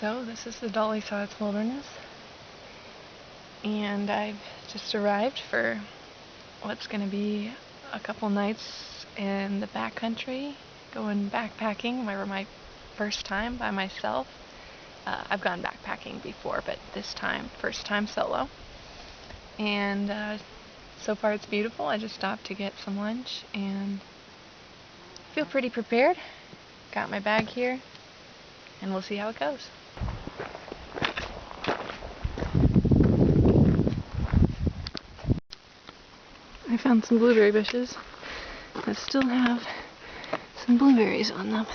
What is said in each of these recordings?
So this is the Dolly Sods Wilderness, and I've just arrived for what's going to be a couple nights in the backcountry, going backpacking. My first time by myself. I've gone backpacking before, but this time, first time solo. And so far it's beautiful. I just stopped to get some lunch and feel pretty prepared. Got my bag here, and we'll see how it goes. I found some blueberry bushes that still have some blueberries on them.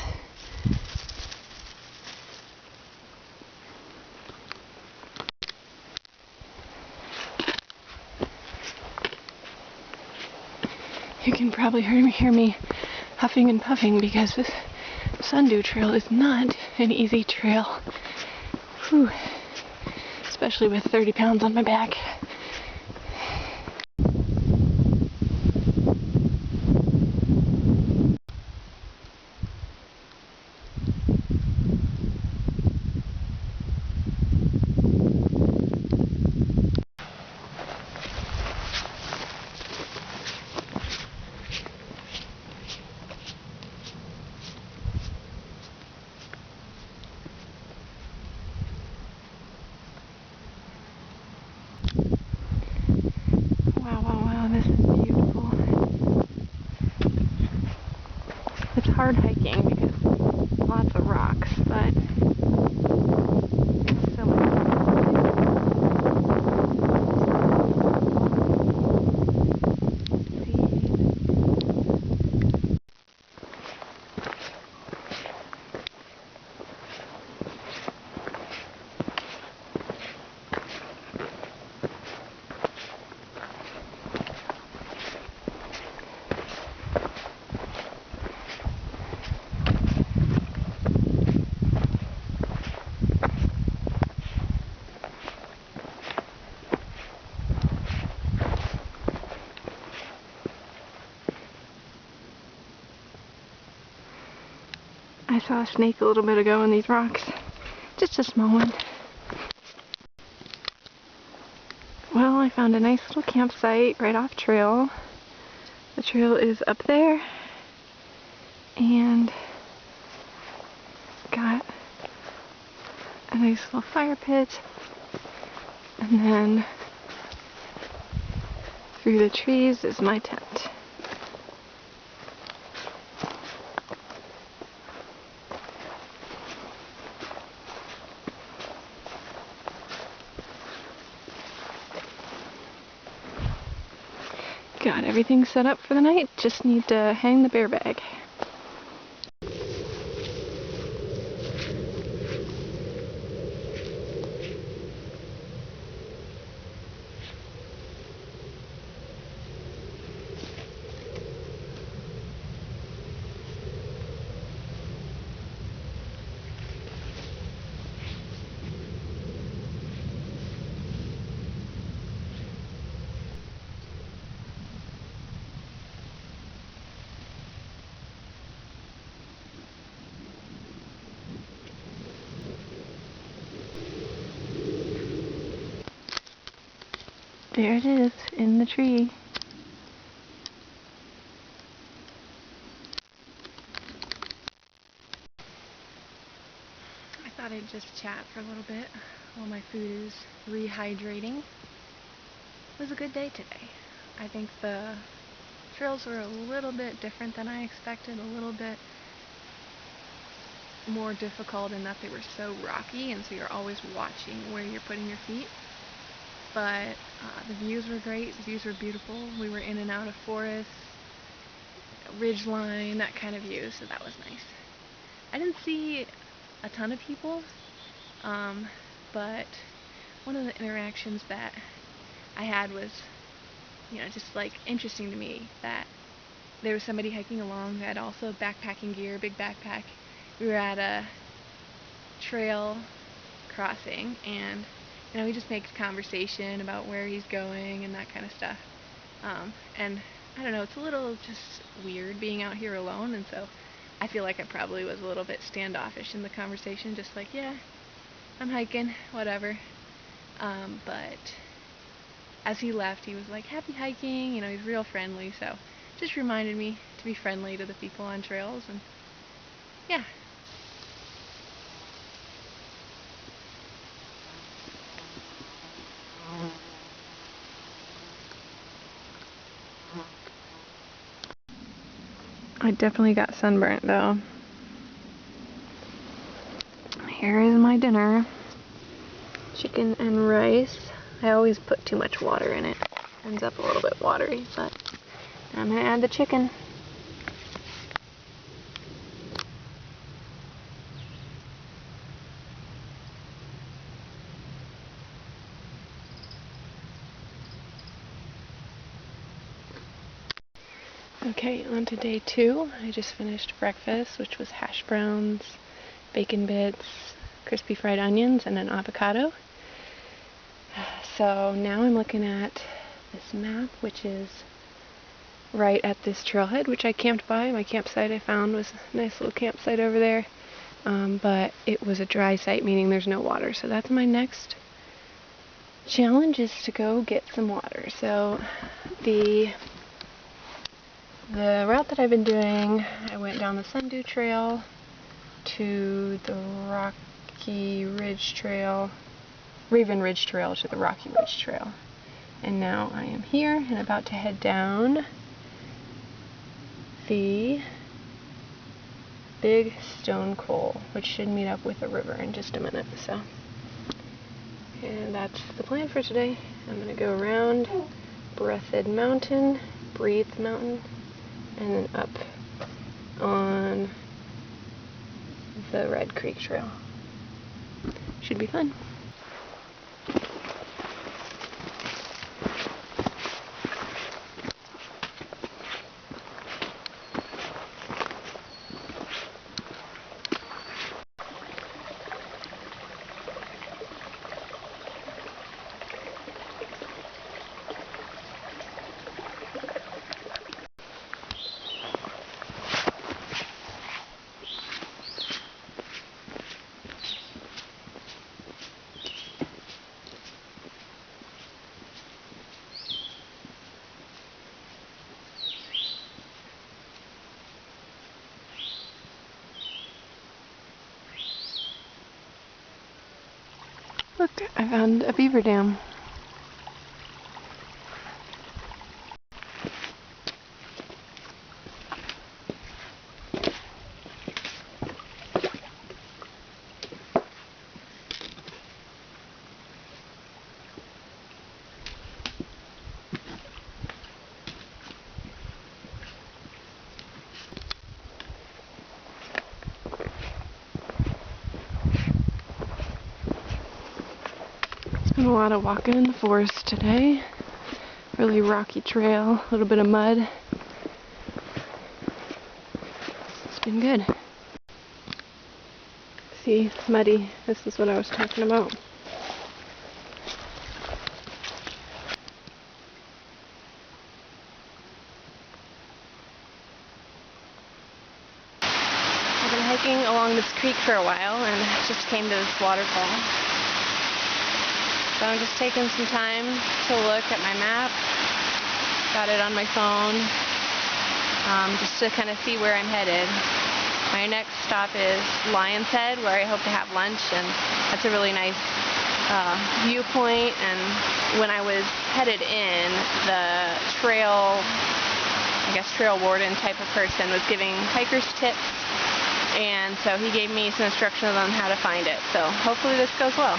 You can probably hear me huffing and puffing because this Sundew Trail is not an easy trail. Whew. Especially with 30 pounds on my back. Wow, this is beautiful. It's hard hiking because lots of rocks, but it's so much fun. I saw a snake a little bit ago in these rocks. Just a small one. Well, I found a nice little campsite right off trail. The trail is up there and got a nice little fire pit, and then through the trees is my tent. Got everything set up for the night, just need to hang the bear bag. There it is, in the tree. I thought I'd just chat for a little bit while my food is rehydrating. It was a good day today. I think the trails were a little bit different than I expected, a little bit more difficult in that they were so rocky, and so you're always watching where you're putting your feet. But the views were great. The views were beautiful. We were in and out of forests, ridgeline, that kind of view, so that was nice. I didn't see a ton of people, but one of the interactions that I had was, just like interesting to me, that there was somebody hiking along who had also backpacking gear, big backpack. We were at a trail crossing, and we just made conversation about where he's going and that kind of stuff. And I don't know, it's a little just weird being out here alone, and so I feel like I probably was a little bit standoffish in the conversation, just like, yeah, I'm hiking, whatever. But as he left, he was like, happy hiking, you know, he's real friendly, so just reminded me to be friendly to the people on trails, and yeah. I definitely got sunburnt though. Here is my dinner. Chicken and rice. I always put too much water in it. Ends up a little bit watery, but I'm gonna add the chicken. Okay, on to day 2. I just finished breakfast, which was hash browns, bacon bits, crispy fried onions, and an avocado. So now I'm looking at this map, which is right at this trailhead, which I camped by. My campsite I found was a nice little campsite over there, but it was a dry site, meaning there's no water. So that's my next challenge, is to go get some water. So the route that I've been doing, I went down the Sundew Trail to the Raven Ridge Trail to the Rocky Ridge Trail. And now I am here and about to head down the Big Stone Coal, which should meet up with a river in just a minute. So, and that's the plan for today. I'm going to go around Breathed Mountain, Breathed Mountain, and then up on the Red Creek Trail. Should be fun. Look, I found a beaver dam. Been a lot of walking in the forest today. Really rocky trail, a little bit of mud. It's been good. See, it's muddy. This is what I was talking about. I've been hiking along this creek for a while and just came to this waterfall. So I'm just taking some time to look at my map. Got it on my phone, just to kind of see where I'm headed. My next stop is Lion's Head, where I hope to have lunch, and that's a really nice viewpoint. And when I was headed in, the trail warden type of person was giving hikers tips, and so he gave me some instructions on how to find it. So hopefully this goes well.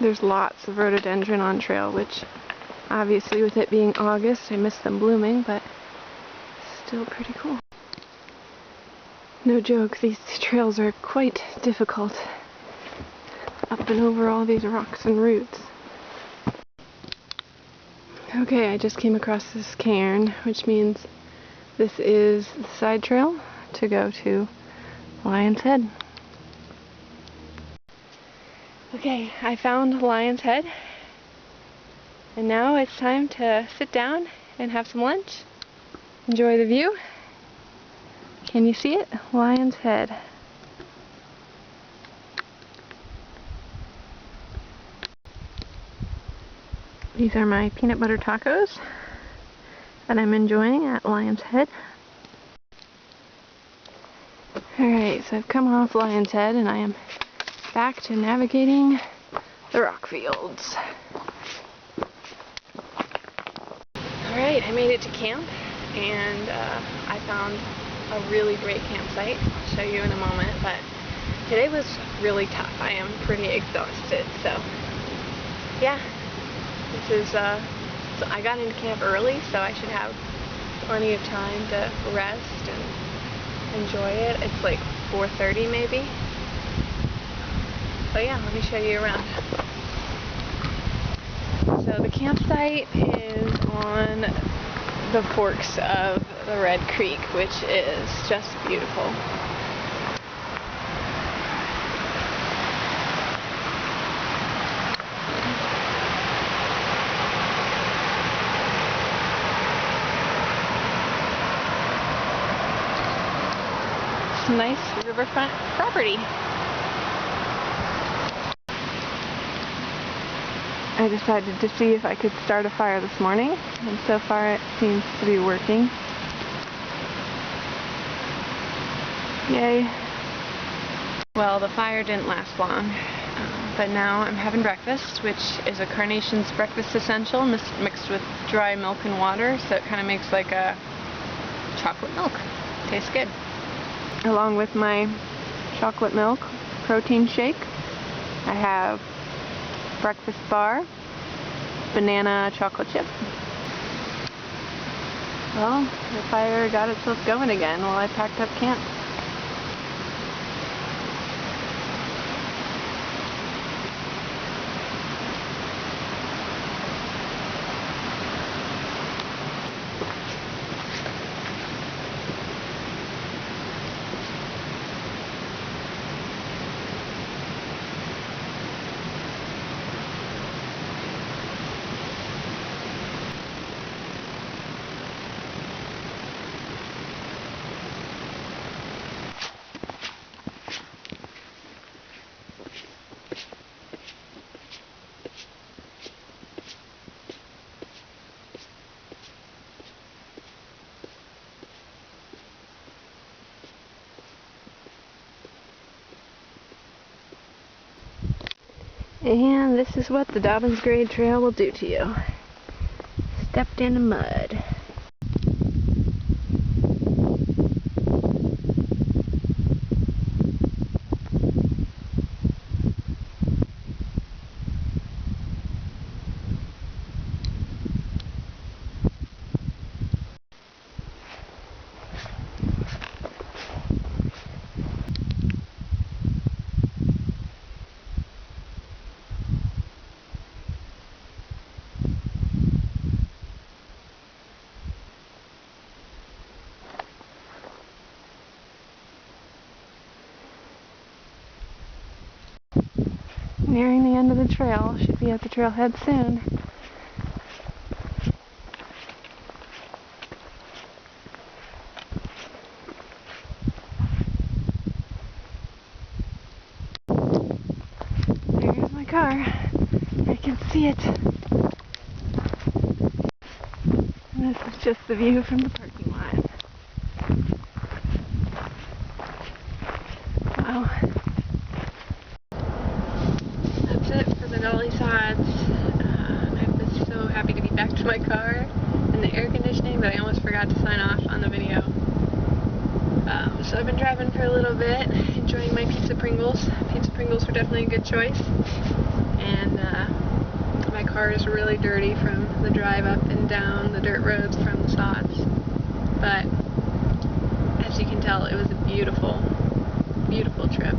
There's lots of rhododendron on trail, which obviously with it being August, I miss them blooming, but still pretty cool. No joke, these trails are quite difficult up and over all these rocks and roots. Okay, I just came across this cairn, which means this is the side trail to go to Lion's Head. Okay, I found Lion's Head, and now it's time to sit down and have some lunch, enjoy the view. Can you see it? Lion's Head. These are my peanut butter tacos that I'm enjoying at Lion's Head. Alright, so I've come off Lion's Head and I am back to navigating the rock fields. Alright, I made it to camp and I found a really great campsite. I'll show you in a moment, but today was really tough. I am pretty exhausted, so yeah. This is, so I got into camp early, so I should have plenty of time to rest and enjoy it. It's like 4:30 maybe. But yeah, let me show you around. So the campsite is on the forks of the Red Creek, which is just beautiful. Nice riverfront property. I decided to see if I could start a fire this morning, and so far it seems to be working. Yay. Well, the fire didn't last long, but now I'm having breakfast, which is a Carnation's breakfast essential mixed with dry milk and water, so it kind of makes like a chocolate milk. Tastes good. Along with my chocolate milk protein shake, I have breakfast bar, banana chocolate chip. Well, the fire got itself going again while I packed up camp. And this is what the Dobbins Grade Trail will do to you. Stepped in the mud. Nearing the end of the trail. Should be at the trailhead soon. There's my car. I can see it. And this is just the view from the parking lot. Wow. For the Dolly Sods. I was so happy to be back to my car and the air conditioning that I almost forgot to sign off on the video. So I've been driving for a little bit, enjoying my pizza Pringles. Pizza Pringles were definitely a good choice. And my car is really dirty from the drive up and down the dirt roads from the Sods. But as you can tell, it was a beautiful, beautiful trip.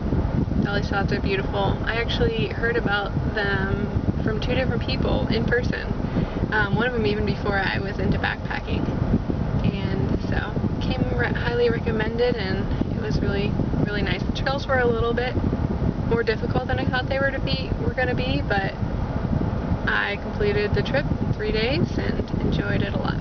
Dolly Sods are beautiful. I actually heard about them from 2 different people in person. One of them even before I was into backpacking. And so, came highly recommended, and it was really, really nice. The trails were a little bit more difficult than I thought they were going to be, but I completed the trip in 3 days and enjoyed it a lot.